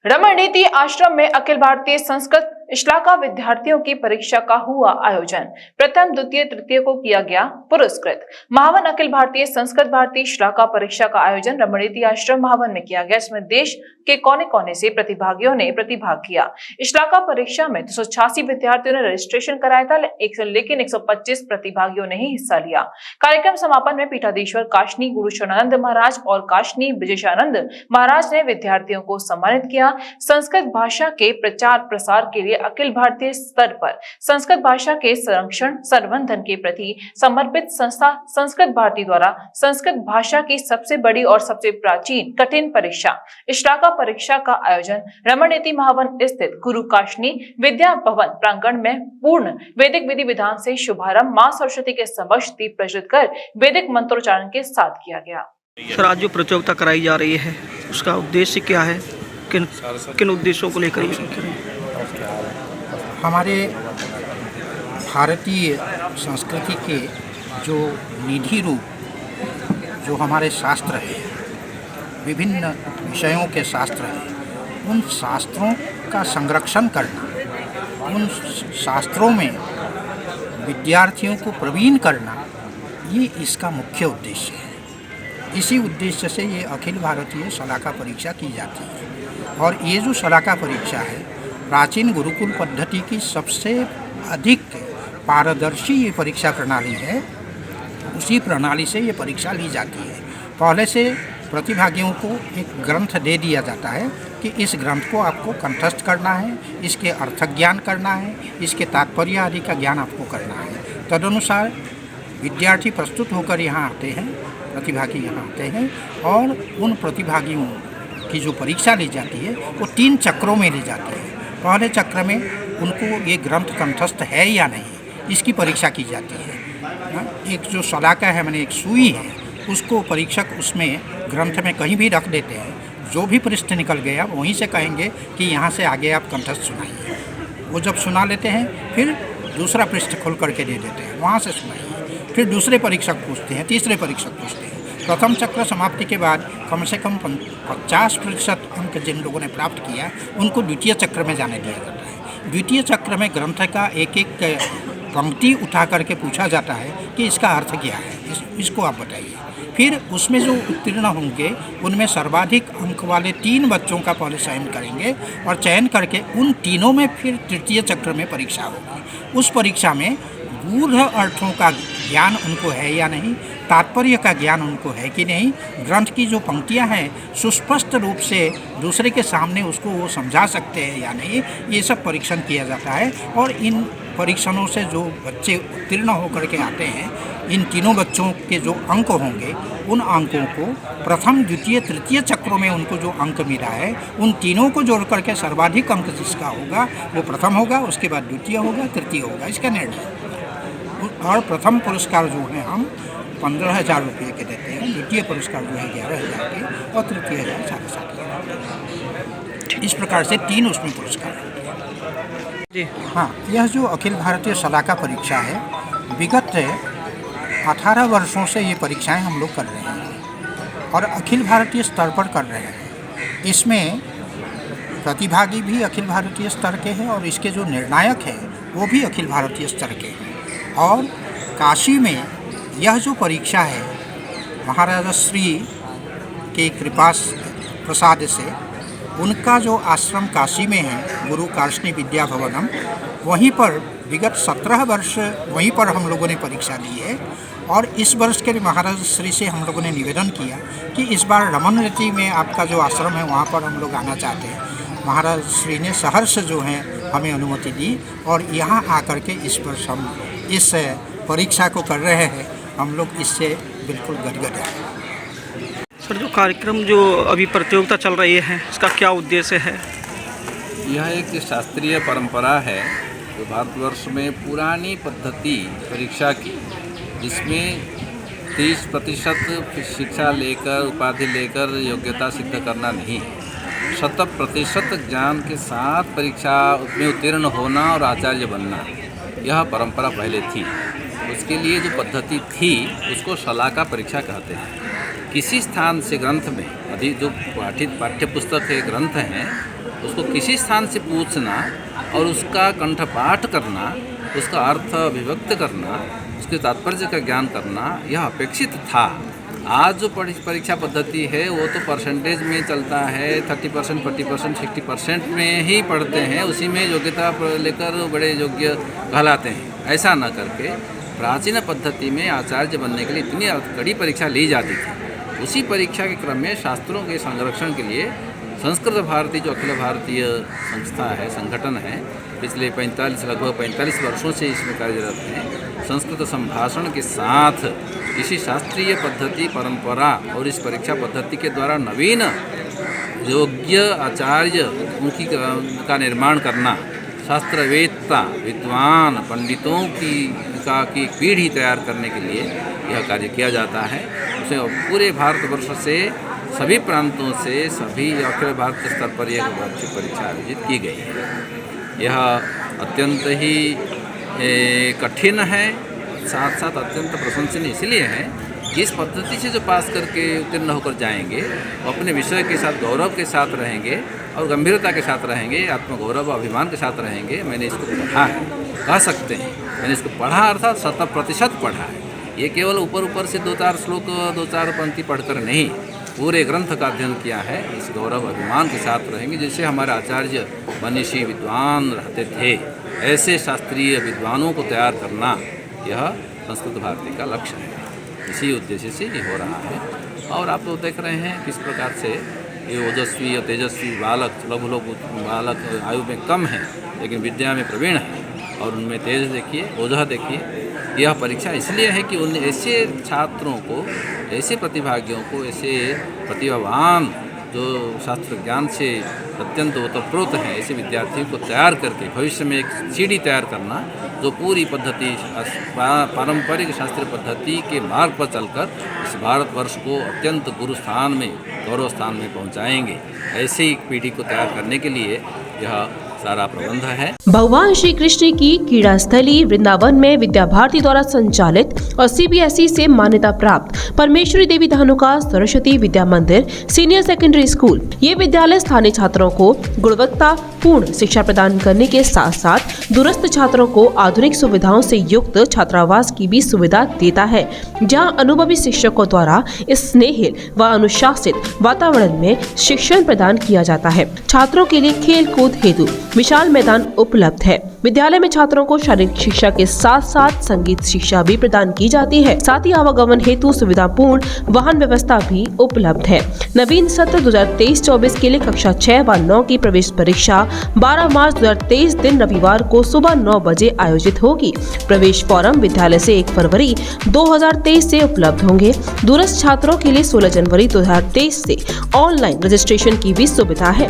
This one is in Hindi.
रमणनीति आश्रम में अखिल भारतीय संस्कृत श्लाघा विद्यार्थियों की परीक्षा का हुआ आयोजन। प्रथम, द्वितीय, तृतीय को किया गया पुरस्कृत। महावन अखिल भारतीय संस्कृत भारती श्लाघा परीक्षा का आयोजन रमणनीति आश्रम महावन में किया गया। इसमें देश के कोने कोने से प्रतिभागियों ने प्रतिभाग किया। श्लाघा परीक्षा में 286 विद्यार्थियों ने रजिस्ट्रेशन कराया था, लेकिन 125 प्रतिभागियों ने ही हिस्सा लिया। कार्यक्रम समापन में पीठाधीश्वर काशनी गुरुशरणानंद महाराज और काशनी ब्रजेशानंद महाराज ने विद्यार्थियों को सम्मानित किया। संस्कृत भाषा के प्रचार प्रसार के लिए अखिल भारतीय स्तर पर संस्कृत भाषा के संरक्षण संवर्धन के प्रति समर्पित संस्था संस्कृत भारती द्वारा संस्कृत भाषा की सबसे बड़ी और सबसे प्राचीन कठिन परीक्षा श्लाघा परीक्षा का आयोजन रमणनीति महावन स्थित गुरु काशनी विद्या भवन प्रांगण में पूर्ण वैदिक विधि विधान से शुभारंभ मां सरस्वती के समक्ष दीप प्रज्वलित कर वैदिक मंत्रोच्चारण के साथ किया गया। सर, आज जो प्रतियोगिता कराई जा रही है उसका उद्देश्य क्या है? किन उद्देश्यों को लेकर हमारे भारतीय संस्कृति के जो निधि रूप जो हमारे शास्त्र हैं, विभिन्न विषयों के शास्त्र हैं, उन शास्त्रों का संरक्षण करना, उन शास्त्रों में विद्यार्थियों को प्रवीण करना, ये इसका मुख्य उद्देश्य है। इसी उद्देश्य से ये अखिल भारतीय शलाका परीक्षा की जाती है। और ये जो शलाका परीक्षा है, प्राचीन गुरुकुल पद्धति की सबसे अधिक पारदर्शी ये परीक्षा प्रणाली है। उसी प्रणाली से ये परीक्षा ली जाती है। पहले से प्रतिभागियों को एक ग्रंथ दे दिया जाता है कि इस ग्रंथ को आपको कंठस्थ करना है, इसके अर्थ ज्ञान करना है, इसके तात्पर्य आदि का ज्ञान आपको करना है। तदनुसार विद्यार्थी प्रस्तुत होकर यहाँ आते हैं, प्रतिभागी यहाँ आते हैं और उन प्रतिभागियों की जो परीक्षा ली जाती है वो 3 चक्रों में ली जाती है। पहले चक्र में उनको ये ग्रंथ कंठस्थ है या नहीं, इसकी परीक्षा की जाती है। एक जो शलाका है, माने एक सुई है, उसको परीक्षक उसमें ग्रंथ में कहीं भी रख देते हैं। जो भी पृष्ठ निकल गया वहीं से कहेंगे कि यहाँ से आगे आप कंठस्थ सुनाइए। वो जब सुना लेते हैं फिर दूसरा पृष्ठ खोल करके दे देते हैं, वहाँ से सुनाइए। फिर दूसरे परीक्षक पूछते हैं, तीसरे परीक्षक पूछते हैं। प्रथम चक्र समाप्ति के बाद कम से कम 50% अंक जिन लोगों ने प्राप्त किया उनको द्वितीय चक्र में जाने दिया जाता है। द्वितीय चक्र में ग्रंथ का एक एक पंक्ति उठा करके पूछा जाता है कि इसका अर्थ क्या है, इसको आप बताइए। फिर उसमें जो उत्तीर्ण होंगे उनमें सर्वाधिक अंक वाले 3 बच्चों का पहले चयन करेंगे और चयन करके उन तीनों में फिर तृतीय चक्र में परीक्षा होगी। उस परीक्षा में गूढ़ अर्थों का ज्ञान उनको है या नहीं, तात्पर्य का ज्ञान उनको है कि नहीं, ग्रंथ की जो पंक्तियां हैं सुस्पष्ट रूप से दूसरे के सामने उसको वो समझा सकते हैं या नहीं, ये सब परीक्षण किया जाता है। और इन परीक्षणों से जो बच्चे उत्तीर्ण होकर के आते हैं, इन तीनों बच्चों के जो अंक होंगे उन अंकों को प्रथम, द्वितीय, तृतीय चक्रों में उनको जो अंक मिला है उन तीनों को जोड़ करके सर्वाधिक अंक जिसका होगा वो प्रथम होगा, उसके बाद द्वितीय होगा, तृतीय होगा, इसका निर्णय। और प्रथम पुरस्कार जो है हम 15,000 रुपये के देते हैं, द्वितीय पुरस्कार जो है 11,000 के और तृतीय 7,500। इस प्रकार से 3 उसमें पुरस्कार हैं जी। हाँ, यह जो अखिल भारतीय शलाका परीक्षा है, विगत 18 वर्षों से ये परीक्षाएं हम लोग कर रहे हैं और अखिल भारतीय स्तर पर कर रहे हैं। इसमें प्रतिभागी भी अखिल भारतीय स्तर के हैं और इसके जो निर्णायक हैं वो भी अखिल भारतीय स्तर के हैं। और काशी में यह जो परीक्षा है, महाराजा श्री के कृपा प्रसाद से उनका जो आश्रम काशी में है, गुरु काशनी विद्या भवनम, वहीं पर विगत 17 वर्ष वहीं पर हम लोगों ने परीक्षा दी है। और इस वर्ष के महाराज श्री से हम लोगों ने निवेदन किया कि इस बार रमणनीति में आपका जो आश्रम है वहाँ पर हम लोग आना चाहते हैं। महाराज श्री ने सहर्ष जो है हमें अनुमति दी और यहाँ आकर के इस वर्ष हम इस परीक्षा को कर रहे हैं। हम लोग इससे बिल्कुल गदगद हैं। सर, जो कार्यक्रम जो अभी प्रतियोगिता चल रही है इसका क्या उद्देश्य है? यह एक शास्त्रीय परंपरा है जो भारतवर्ष में पुरानी पद्धति परीक्षा की, जिसमें 30% शिक्षा लेकर उपाधि लेकर योग्यता सिद्ध करना नहीं है, 100% ज्ञान के साथ परीक्षा में उत्तीर्ण होना और आचार्य बनना, यह परंपरा पहले थी। उसके लिए जो पद्धति थी उसको शलाका परीक्षा कहते हैं। किसी स्थान से ग्रंथ में अधिक जो पाठ्य पुस्तक के ग्रंथ हैं उसको किसी स्थान से पूछना और उसका कंठपाठ करना, उसका अर्थ अभिव्यक्त करना, उसके तात्पर्य का ज्ञान करना यह अपेक्षित था। आज जो परीक्षा पद्धति है वो तो परसेंटेज में चलता है, 30%, 40%, 60% में ही पढ़ते हैं, उसी में योग्यता लेकर बड़े योग्य कहलाते हैं। ऐसा न करके प्राचीन पद्धति में आचार्य बनने के लिए इतनी कड़ी परीक्षा ली जाती थी। उसी परीक्षा के क्रम में शास्त्रों के संरक्षण के लिए संस्कृत भारती जो अखिल भारतीय संस्था है, संगठन है, पिछले लगभग 45 वर्षों से इसमें कार्यरत हैं। संस्कृत संभाषण के साथ इसी शास्त्रीय पद्धति परंपरा और इस परीक्षा पद्धति के द्वारा नवीन योग्य आचार्य उनकी का निर्माण करना, शास्त्रवेत्ता विद्वान पंडितों की पीढ़ी तैयार करने के लिए यह कार्य किया जाता है। उसे पूरे भारतवर्ष से सभी प्रांतों से सभी अखिल भारतीय स्तर पर यह वार्षिक परीक्षा आयोजित की गई है। यह अत्यंत ही कठिन है, साथ साथ अत्यंत प्रशंसनीय इसलिए है कि इस पद्धति से जो पास करके उत्तीर्ण होकर जाएंगे वो अपने विषय के साथ गौरव के साथ रहेंगे और गंभीरता के साथ रहेंगे, आत्मगौरव अभिमान के साथ रहेंगे। मैंने इसको पढ़ा है, कह सकते हैं मैंने इसको पढ़ा, अर्थात 100% पढ़ा है। ये केवल ऊपर से 2-4 श्लोक 2-4 पंक्ति पढ़कर नहीं, पूरे ग्रंथ का अध्ययन किया है। इस गौरव अभिमान के साथ रहेंगे। जैसे हमारे आचार्य मनीषी विद्वान रहते थे, ऐसे शास्त्रीय विद्वानों को तैयार करना यह संस्कृत भारती का लक्ष्य है। इसी उद्देश्य से ये हो रहा है। और आप तो देख रहे हैं किस प्रकार से ये ओजस्वी और तेजस्वी बालक, लघु बालक आयु में कम हैं लेकिन विद्या में प्रवीण हैं, और उनमें तेज देखिए, ओजह देखिए। यह परीक्षा इसलिए है कि उन ऐसे छात्रों को, ऐसे प्रतिभागियों को, ऐसे प्रतिभावान जो शास्त्र ज्ञान से अत्यंत ओतप्रोत हैं, ऐसे विद्यार्थियों को तैयार करके भविष्य में एक सीढ़ी तैयार करना जो पूरी पद्धति पारंपरिक शास्त्रीय पद्धति के मार्ग पर चलकर इस भारतवर्ष को अत्यंत गुरु स्थान में, गौरव स्थान में पहुंचाएंगे। ऐसे ही पीढ़ी को तैयार करने के लिए यह सारा प्रबंध है। भगवान श्री कृष्ण की क्रीड़ा स्थली वृंदावन में विद्या भारती द्वारा संचालित और CBSE से मान्यता प्राप्त परमेश्वरी देवी धानुका सरस्वती विद्या मंदिर सीनियर सेकेंडरी स्कूल, ये विद्यालय स्थानीय छात्रों को गुणवत्ता पूर्ण शिक्षा प्रदान करने के साथ साथ दूरस्थ छात्रों को आधुनिक सुविधाओं से युक्त छात्रावास की भी सुविधा देता है, जहां अनुभवी शिक्षकों द्वारा स्नेहिल व अनुशासित वातावरण में शिक्षण प्रदान किया जाता है। छात्रों के लिए खेल कूद हेतु विशाल मैदान उपलब्ध है। विद्यालय में छात्रों को शारीरिक शिक्षा के साथ साथ संगीत शिक्षा भी प्रदान की जाती है। साथ ही आवागमन हेतु सुविधापूर्ण वाहन व्यवस्था भी उपलब्ध है। नवीन सत्र 2023-24 के लिए कक्षा 6 व 9 की प्रवेश परीक्षा 12 मार्च 2023 दिन रविवार को सुबह 9 बजे आयोजित होगी। प्रवेश फॉर्म विद्यालय से 1 फरवरी 2023 से उपलब्ध होंगे। दूरस्थ छात्रों के लिए 16 जनवरी 2023 से ऑनलाइन रजिस्ट्रेशन की भी सुविधा है।